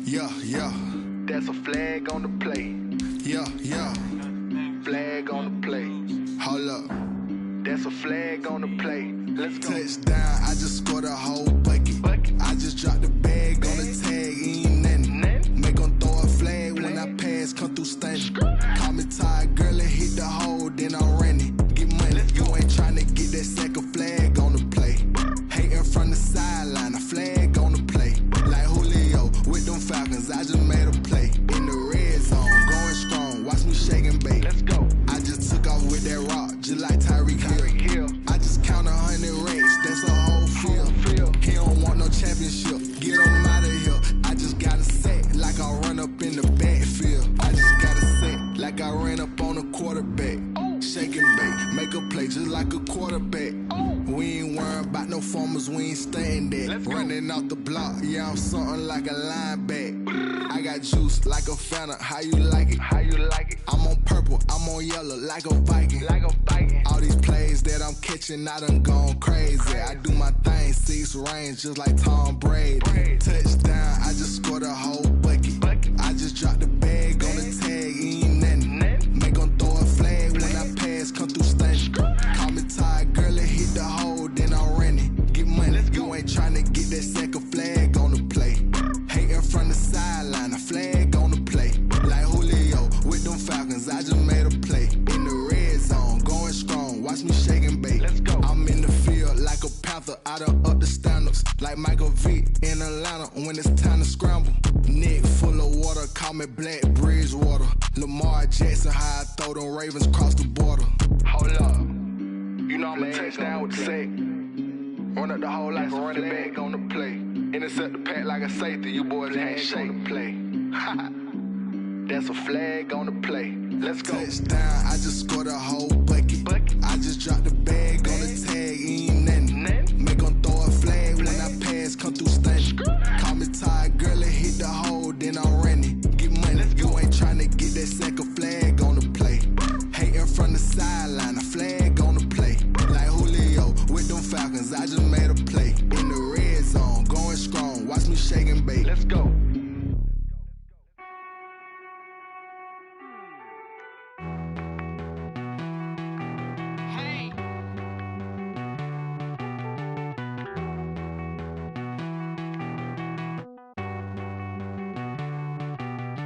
Speaker 9: Yeah, yeah.
Speaker 8: That's a flag on the play.
Speaker 9: Yeah, yeah.
Speaker 8: Flag on the play.
Speaker 9: Hold up.
Speaker 8: That's a flag on the play. Let's go.
Speaker 9: Touchdown, I just scored a whole bucket. I just dropped the bag on the tag, ain't nothing. Make them throw a flag when I pass, come through stunning. Call me tired, girl, and hit the hole, then I'm running. Get money, you ain't trying to get that second flag on the play. Hating from the sideline, a flag on the play. Like Julio with them Falcons, I just made a play. In the red zone, going strong, watch me shake and bake.
Speaker 8: Let's go.
Speaker 9: I just took off with that rock, just like Tyreek Hill. I just count 100 racks, that's a whole field. He don't want no championship, get him out of here. I just got a set, like I run up in the backfield. I just got a set, like I ran up on a quarterback. Shake and bake, make a play just like a quarterback. We ain't worrying about no formers, we ain't staying there. Running off the block, yeah, I'm something like a linebacker. I got juice like a Fanta, how you like it?
Speaker 8: How you like it?
Speaker 9: I'm on purple, I'm on yellow, like a Viking.
Speaker 8: Like a Viking.
Speaker 9: All these plays that I'm catching, I done gone crazy. I do my thing, 6 range, just like Tom Brady. Touchdown, I just scored a whole bucket. I just dropped the bag on the tag, ain't nothing. Make them throw a flag when I pass, come through stunning. Call me tired, girl, and hit the hole, then I'm running. Get money, you ain't trying to get that second flag on the play. Hating from the sideline, a flag on the play. Like Julio with them Falcons, I just made a play. In the red zone, going strong, watch me shake and bake.
Speaker 8: Let's go.
Speaker 9: I'm in the field like a panther, I done up the standards. Like Michael Vick in Atlanta when it's time to scramble. Neck full of water, call me Black Bridgewater. Lamar Jackson, how I throw them Ravens across the border.
Speaker 8: Hold up. You know I'm a touchdown with the sack. Run up the whole like a running back on the play. Intercept the pack like a safety. You boys ain't shake the play. That's a flag on the play. Let's go.
Speaker 9: Touchdown, I just scored a whole bucket. I just dropped the bag on the tag, ain't nothing. Make them throw a flag when I pass, come through stunning. Call me tired, girl, and hit the hole, then I'm running. Get money, you ain't trying to get that second flag on the play. Hating from the sideline, a flag on the play. Like Julio with them Falcons, I just made a play. In the red zone, going strong, watch me shake and bake.
Speaker 8: Let's go.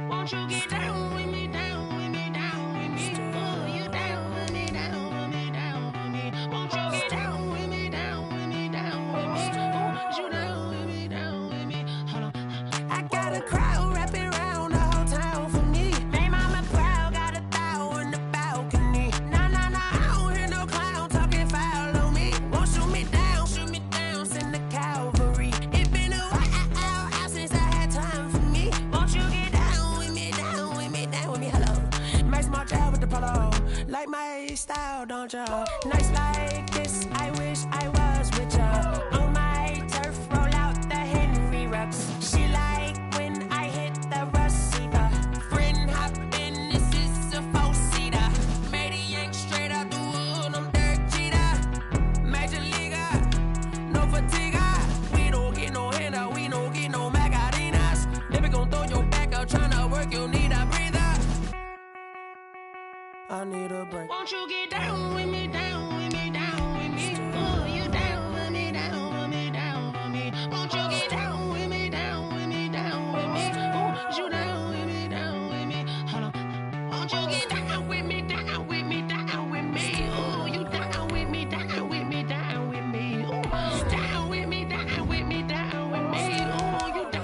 Speaker 10: Won't you get down with me, down with me, down with me? Oh, you down with me, down with me, down with me. Won't you get down with me, down with me, down with me? Oh, you down with me, down with me? Hold on. I got a crowd wrapping around the whole town for me. They mama proud, got a thou in the balcony. Nah, nah, nah, I don't hear no clown talking foul on me. Won't shoot me down, send the cavalry. It been a while since I had time for me. Won't you get down with me, down with me,
Speaker 7: like my style, don't ya? Nights like this, I wish I was with ya. On my turf, roll out the Henry rocks. She like when I hit the receiver. Friend hop in, this is a four-seater. Made a yank straight out the wood, I'm Derek Jeter. Major leaguer, no fatigue. We don't get no handout, we don't get no Macarinas. Never gon' throw your back out, tryna work, you need a breather. I need a break.
Speaker 10: Won't you get down with me, down with me, down with me? Oh, you down with me, down with me, down with me. Won't you get down with me, down with me, down with me? Oh, you down with me, down with me. Hold on. Won't you get down with me, down with me, down with me? Oh, you down with me, down with me, down with me. Oh, down with me, down with me, down with me. Oh, you down.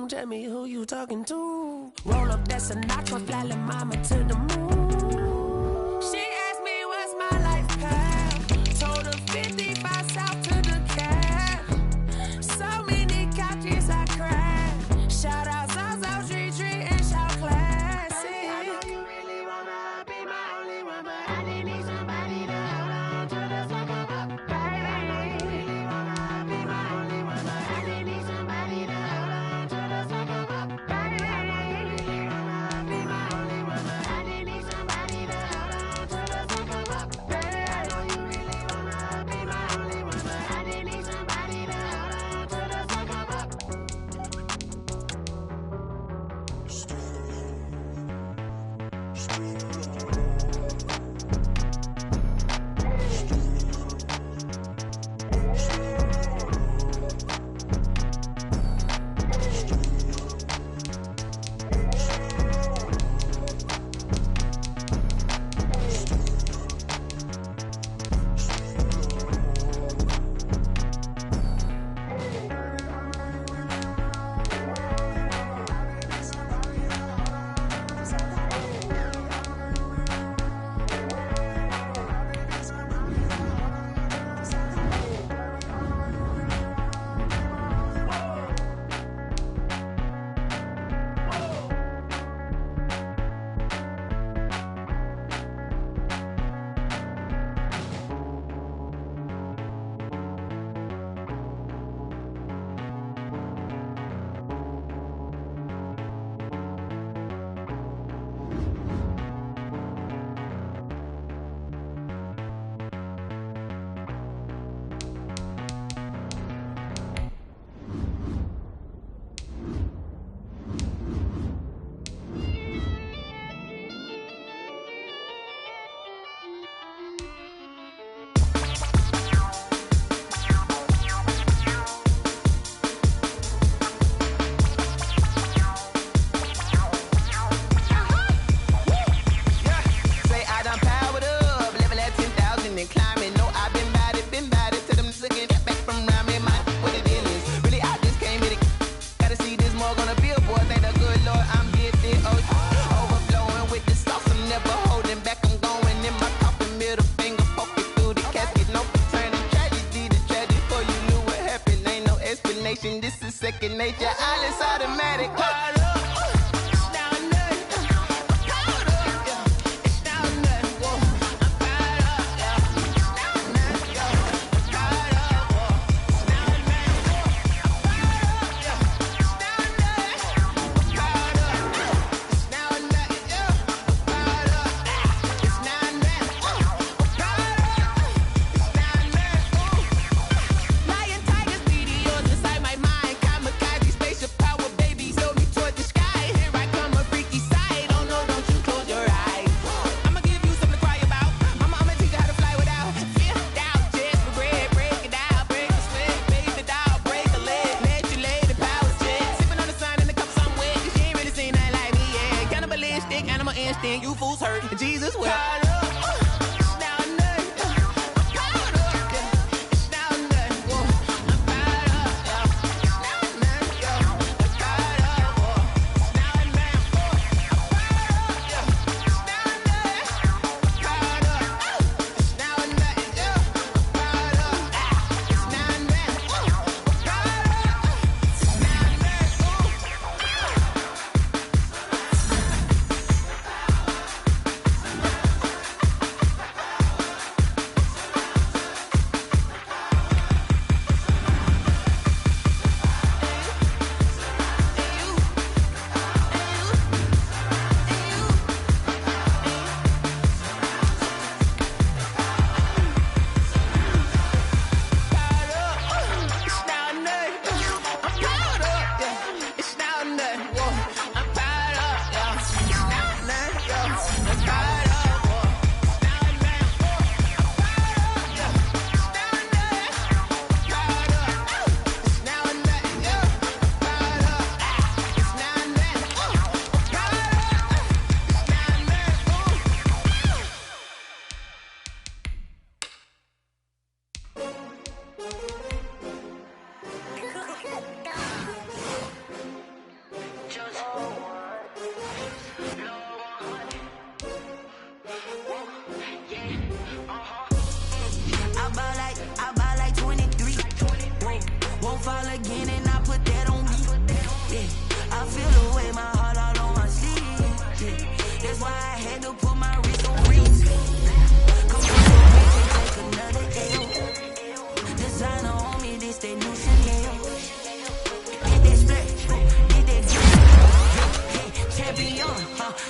Speaker 7: Tell me who you talking to. Roll up that Sinatra, fly la mama to the moon. She asked me what's my life path. Told her 55 south to the cab. So many couches I cried. Shout out South Street and shout classic. I know you really wanna be my only one, but I didn't need somebody to hold on to the second up. Baby, I know you really wanna be my only one, but I didn't need somebody to hold on to the second up. Baby, I know you really wanna be my only one, but I didn't need somebody to hold on to the second up. Baby, I know you really wanna be my only one, but I didn't need somebody to hold on to the second up.
Speaker 2: Say I done powered up, level at 10,000 and climbing. No, I've been bad it to them looking get back from around me. My what the deal is, really I just came here to gotta see this more gonna be a boy. Thank the good Lord I'm gifted. Oh, overflowing with the sauce, I'm never holding back. I'm going in my coffin, middle finger poking through the casket. No turning tragedy to tragedy. Before you knew what happened, ain't no explanation. This is second nature. All is automatic. Caught up.
Speaker 10: Lion, tigers, meteors inside my mind. Kamikaze, spaceship power, baby, sold me toward the sky. Here I come, a freaky side. Oh no, don't you close your eyes. I'ma give you something to cry about. I'ma teach you how to fly without fear, doubt. Just for bread, break it out, break the sweat, baby, the doll, break a leg, let you lay the power jet. Sipping on the sun in the cup, some wet. 'Cause you ain't really seen nothing like me, yeah. Cannibalistic, animal instinct, you fools hurt. Jesus well.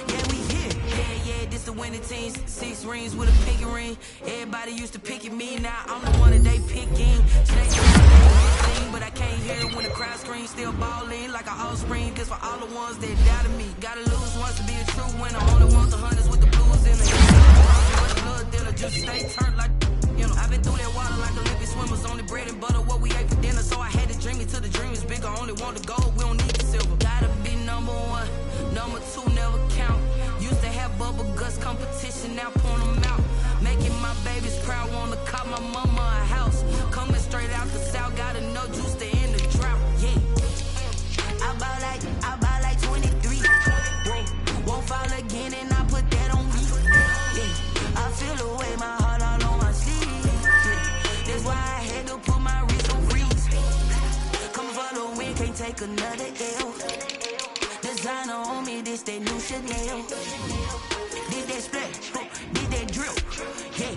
Speaker 2: yeah, we here. Yeah, this the winning teams. 6 rings with a pinky ring. Everybody used to picking me, now I'm the one that they picking. But I can't hear it when the crowd screams. Still balling like an offspring. This for all the ones that doubted me. Gotta lose once to be a true winner. Only want the hunters with the blues in it. But the blood dealer just stay turned like, you know. I've been through that water like Olympic swimmers. Only bread and butter, what we ate for dinner. So I had to dream it till the dream is bigger. Only want the gold, we don't need the silver. Gotta be number 1, number 2 never count. Used to have bubble guts competition, now point them out. Making my babies proud, wanna call my mama a house. Coming straight out the south, gotta know juice to end the drought. Yeah, I buy like 23. Whoa, won't fall again, and I put that on me. Yeah, I feel the way, my heart all on my sleeve. Yeah, that's why I had to put my wrist on freeze. Coming for the win, can't take another L. Designer on me, this that new Chanel. Did that split, did that drill. Yeah,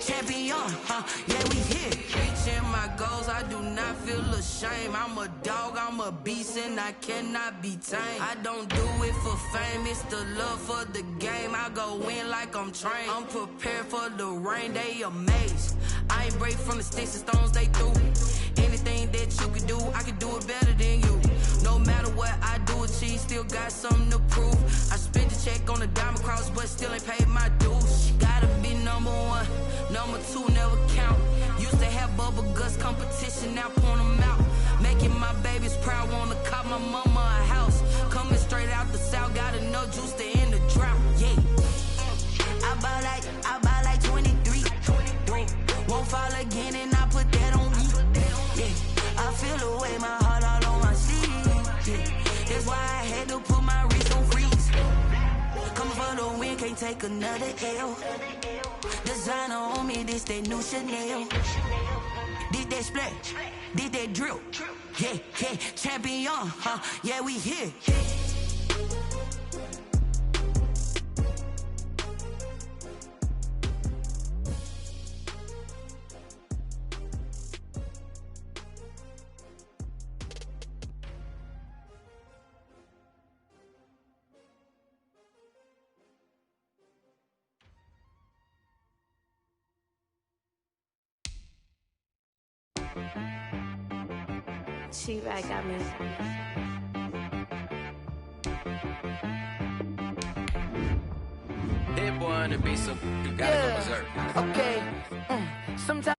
Speaker 2: champion, yeah, we here. Reaching my goals, I do not feel ashamed. I'm a dog, I'm a beast, and I cannot be tamed. I don't do it for fame, it's the love for the game. I go in like I'm trained. I'm prepared for the rain, they amazed. I ain't break from the sticks and stones they threw. Anything that you can do, I can do it better than you. No matter what I do, achieve, still got something to prove. I spent the check on the diamond cross, but still ain't paid my dues. Gotta be number 1, number 2 never count. Used to have bubble guts competition, now point them out. Making my babies proud, wanna call my mama a house. Coming straight out the south, gotta know juice to end the drought. Yeah, I buy like 23. Won't fall again, and I put that on me. Yeah, I feel the way, my heart all on my sleeve. Yeah, that's why I had to put my wrist on freeze. Coming for the win, can't take another L. Designer on me, this that new Chanel. Did that split, did that drill. Yeah, champion, yeah, we here.
Speaker 11: She right got me.
Speaker 12: That boy on the beat, so you gotta go berserk.
Speaker 2: Okay, sometimes